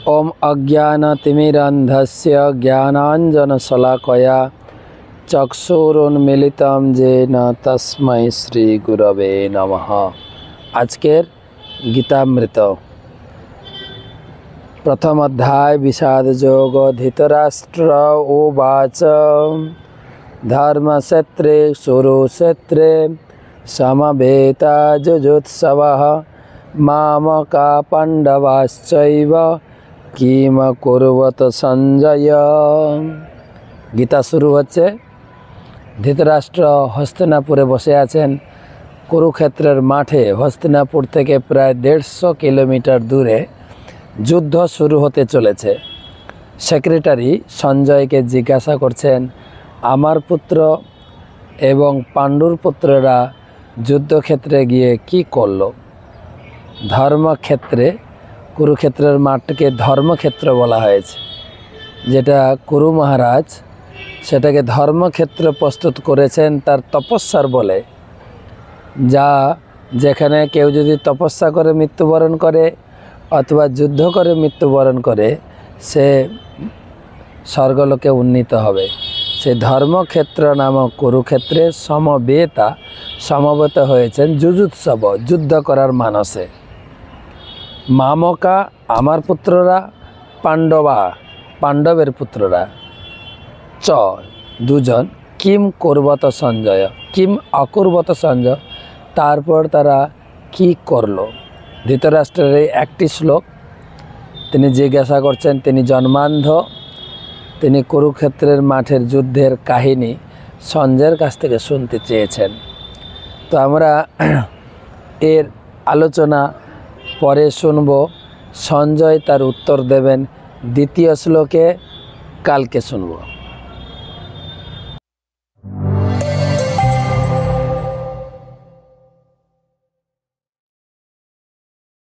ओम अज्ञानतिमिरन्धस्य ज्ञानाञ्जनशलाकया चक्षुरुन्मीलितं येन तस्मै श्रीगुरवे नमः। आजकेर गीतामृत प्रथम अध्याय विषाद योग। धृतराष्ट्र उवाच धर्मक्षेत्रे कुरुक्षेत्रे समवेता जुजुत्सवः मामका पांडवाश्चैव किम कुर्वत संजय। गीता शुरू होच्छे। धृतराष्ट्र हस्तिनापुरे बसे आছেন। कुरुक्षेत्रेर माठे हस्तिनापुर থেকে প্রায় 150 किलोमीटर दूरे युद्ध शुरू होते चलेছে। सेक्रेटारी संजय के जिज्ञासा करছেন, आमार पुत्र एवं पांडुर पुत्ररा युद्धक्षेत्रे गिये कि करलो। धर्मक्षेत्रे कुरुक्षेत्रेर माठके धर्मक्षेत्र बला हयेछे। जेटा कुरु महाराज सेटाके धर्मक्षेत्र प्रस्तुत करेছেন तार तपस्यार बले। जा जेखाने केउ यदि तपस्या करे मृत्युबरण करे अथवा युद्ध करे मृत्युबरण करे से स्वर्गलोके उन्नीत हबे। से धर्मक्षेत्र नामक कुरुक्षेत्रे समवेता समवेत हयेছেন जुजुत्सव युद्ध करार मानसे। मामका आमार पुत्ररा पांडवा पांडवेर पुत्ररा च दुजन किम कुर्वत संजय किम अकुर्वत संजय तारपर तारा कि करलो। धृतराष्ट्रेर एकटी श्लोक तिनि जिज्ञासा करছেন। तिनि जन्मान्ध। तिनि कुरुक्षेत्रेर माठेर युद्धेर काहिनी संजयेर काछ थेके शुनते चेयेছেন। तो आमरा एर आलोचना परे शुनब। संजय तार उत्तर देवें द्वितीय श्लोके। कालके शुनब।